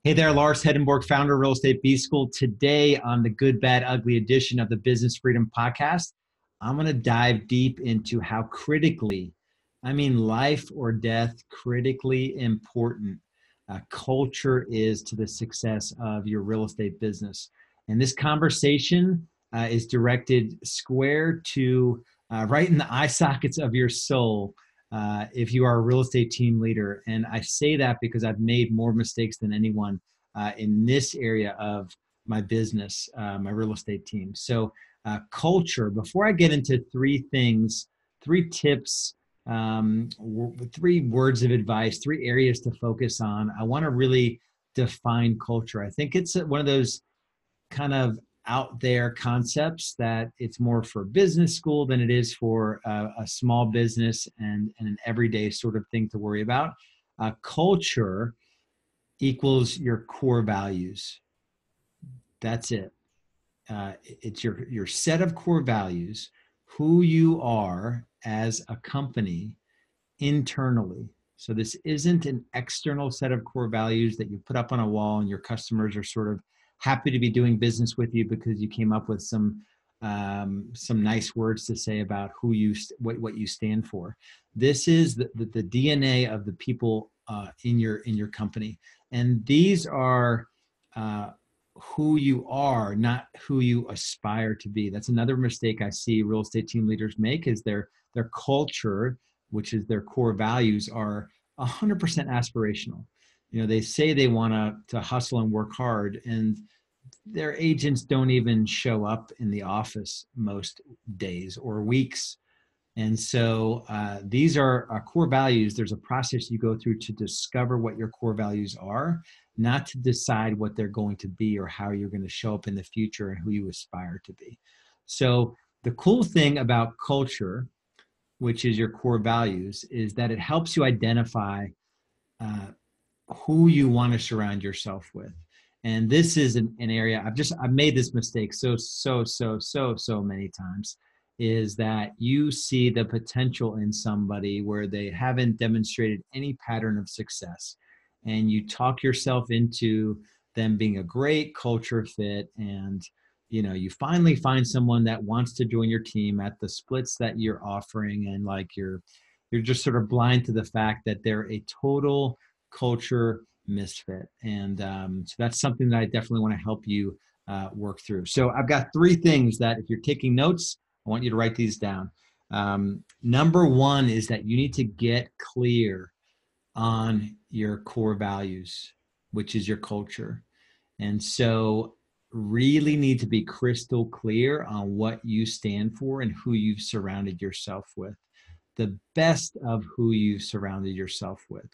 Hey there, Lars Hedenborg, founder of Real Estate B School. Today on the Good, Bad, Ugly edition of the Business Freedom Podcast, I'm going to dive deep into how critically, I mean, life or death, critically important culture is to the success of your real estate business. And this conversation is directed square to right in the eye sockets of your soul if you are a real estate team leader. And I say that because I've made more mistakes than anyone in this area of my business, my real estate team. So, culture, before I get into three things, three tips, three words of advice, three areas to focus on, I want to really define culture. I think it's one of those kind of out there concepts that it's more for business school than it is for a small business and an everyday sort of thing to worry about. Culture equals your core values. That's it. It's your set of core values, who you are as a company internally. So this isn't an external set of core values that you put up on a wall and your customers are sort of happy to be doing business with you because you came up with some nice words to say about who you what you stand for. This is the DNA of the people in your company, and these are who you are, not who you aspire to be. That's another mistake I see real estate team leaders make is their culture, which is their core values, are 100% aspirational. You know, they say they want to hustle and work hard, and their agents don't even show up in the office most days or weeks. And so these are our core values. There's a process you go through to discover what your core values are, not to decide what they're going to be or how you're going to show up in the future and who you aspire to be. So the cool thing about culture, which is your core values, is that it helps you identify uh, who you want to surround yourself with. And this is an area I've made this mistake so many times, is that you see the potential in somebody where they haven't demonstrated any pattern of success, and you talk yourself into them being a great culture fit, and you finally find someone that wants to join your team at the splits that you're offering, and like you're just sort of blind to the fact that they're a total culture misfit. And so that's something that I definitely want to help you work through. So I've got three things that if you're taking notes, I want you to write these down. Number one is that you need to get clear on your core values, which is your culture. And so really need to be crystal clear on what you stand for and who you've surrounded yourself with, the best of who you've surrounded yourself with.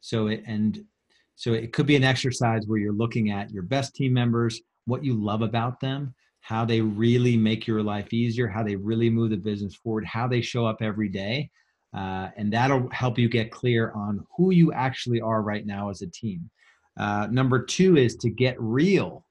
So it could be an exercise where you're looking at your best team members, what you love about them, how they really make your life easier, how they really move the business forward, how they show up every day. And that'll help you get clear on who you actually are right now as a team. Number two is to get real.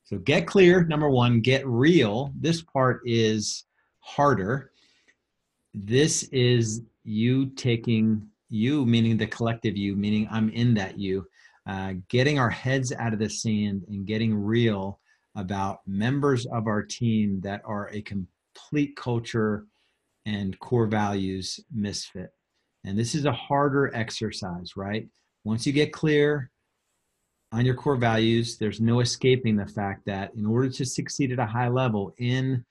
So get clear, number one, get real. This part is harder. This is you taking you, meaning the collective you, meaning I'm in that you, getting our heads out of the sand and getting real about members of our team that are a complete culture and core values misfit. And this is a harder exercise, right? Once you get clear on your core values, there's no escaping the fact that in order to succeed at a high level in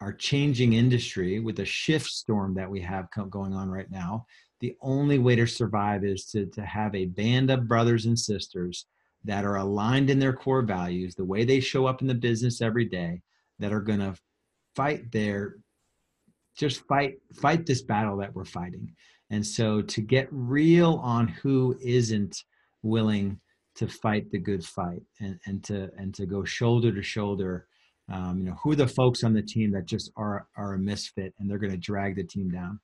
our changing industry with the shift storm that we have going on right now, the only way to survive is to have a band of brothers and sisters that are aligned in their core values, the way they show up in the business every day, that are going to fight fight this battle that we're fighting. And so to get real on who isn't willing to fight the good fight, and to go shoulder to shoulder, who are the folks on the team that just are a misfit and they're going to drag the team down.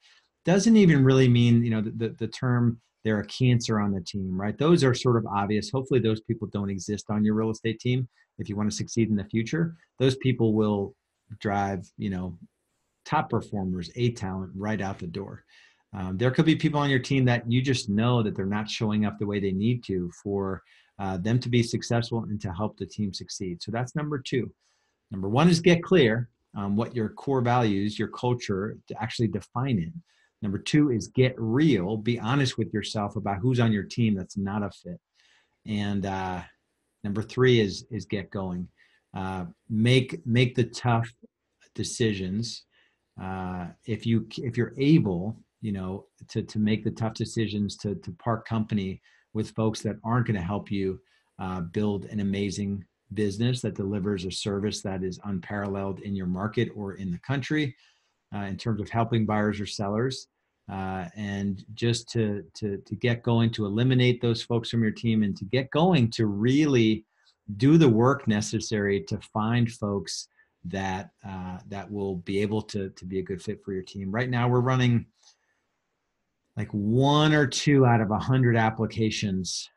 Doesn't even really mean, the term they're a cancer on the team, right? Those are sort of obvious. Hopefully those people don't exist on your real estate team. If you want to succeed in the future, those people will drive, top performers, A talent right out the door. There could be people on your team that you just know that they're not showing up the way they need to for them to be successful and to help the team succeed. So that's number two. Number one is get clear on what your core values, your culture, to actually define it. Number two is get real. Be honest with yourself about who's on your team that's not a fit. And number three is get going. Make the tough decisions. If you're able, to make the tough decisions to part company with folks that aren't going to help you build an amazing business that delivers a service that is unparalleled in your market or in the country, in terms of helping buyers or sellers, and just to get going, to eliminate those folks from your team, and to get going to really do the work necessary to find folks that will be able to be a good fit for your team. Right now, we're running like 1 or 2 out of 100 applications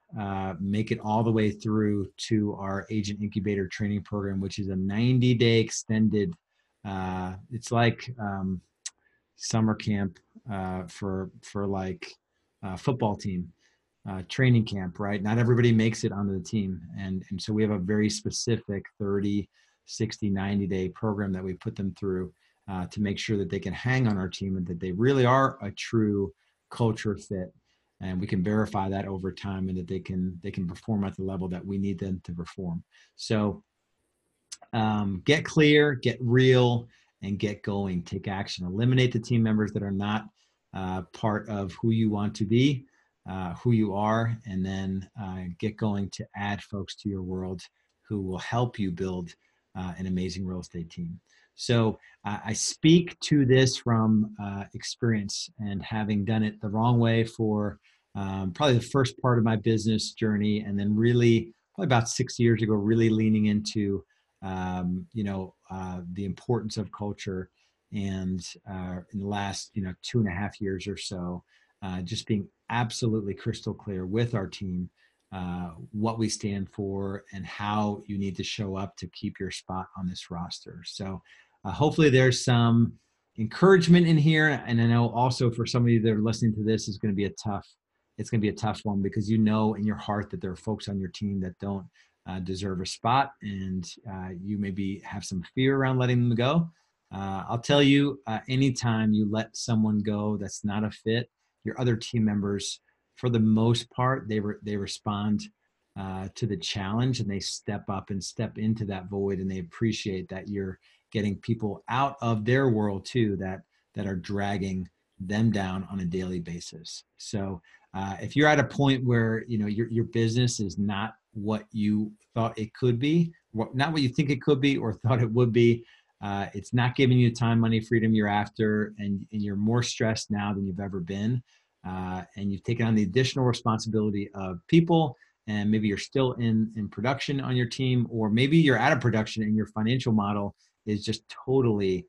make it all the way through to our agent incubator training program, which is a 90-day extended. It's like summer camp for like football team. Training camp, right? Not everybody makes it onto the team. And so we have a very specific 30, 60, 90-day program that we put them through to make sure that they can hang on our team and that they really are a true culture fit. And we can verify that over time, and that they can perform at the level that we need them to perform. So get clear, get real, and get going. Take action. Eliminate the team members that are not part of who you want to be, who you are, and then get going to add folks to your world who will help you build an amazing real estate team. So I speak to this from experience, and having done it the wrong way for probably the first part of my business journey, and then really probably about 6 years ago, really leaning into the importance of culture, and in the last 2.5 years or so, just being absolutely crystal clear with our team what we stand for and how you need to show up to keep your spot on this roster. So hopefully there's some encouragement in here. And I know also for some of you that are listening to this, it's going to be a tough one, because you know in your heart that there are folks on your team that don't deserve a spot, and you maybe have some fear around letting them go. I'll tell you, anytime you let someone go that's not a fit, your other team members, for the most part, they respond to the challenge, and they step up and step into that void, and they appreciate that you're getting people out of their world too that are dragging them down on a daily basis. So if you're at a point where your business is not what you thought it could be, not what you think it could be or thought it would be, it's not giving you the time, money, freedom you're after, and you're more stressed now than you've ever been, and you've taken on the additional responsibility of people, and maybe you're still in production on your team, or maybe you're out of production and your financial model is just totally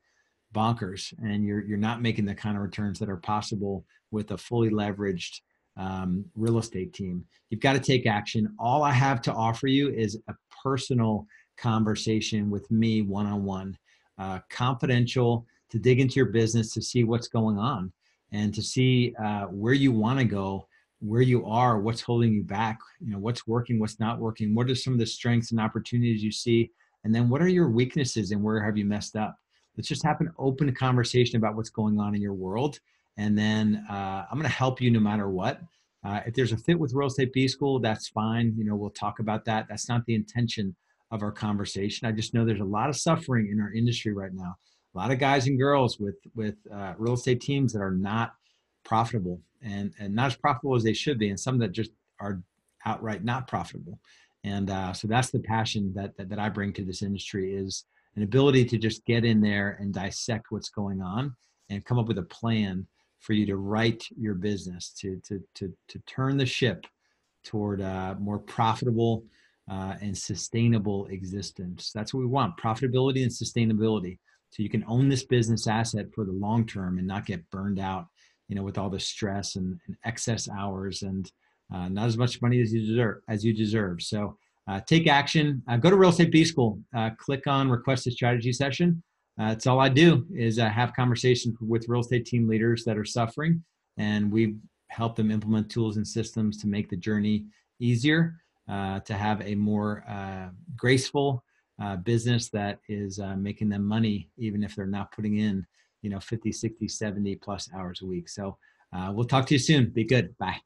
bonkers, and you're not making the kind of returns that are possible with a fully leveraged real estate team. You've got to take action. All I have to offer you is a personal conversation with me one-on-one, confidential, to dig into your business, to see what's going on, and to see where you want to go, where you are, what's holding you back, what's working, what's not working, what are some of the strengths and opportunities you see, and then what are your weaknesses and where have you messed up. Let's just have an open conversation about what's going on in your world. And then I'm going to help you no matter what. If there's a fit with Real Estate B School, that's fine. We'll talk about that. That's not the intention of our conversation. I just know there's a lot of suffering in our industry right now. A lot of guys and girls with real estate teams that are not profitable, and not as profitable as they should be, and some that just are outright not profitable. And so that's the passion that I bring to this industry, is an ability to just get in there and dissect what's going on and come up with a plan for you to right your business, to turn the ship toward a more profitable and sustainable existence. That's what we want: profitability and sustainability. So you can own this business asset for the long term and not get burned out, with all the stress and excess hours, and not as much money as you deserve. So take action. Go to Real Estate B School. Click on Request a Strategy Session. That's all I do, is have conversations with real estate team leaders that are suffering, and we help them implement tools and systems to make the journey easier, to have a more graceful business that is making them money, even if they're not putting in, 50, 60, 70 plus hours a week. So we'll talk to you soon. Be good. Bye.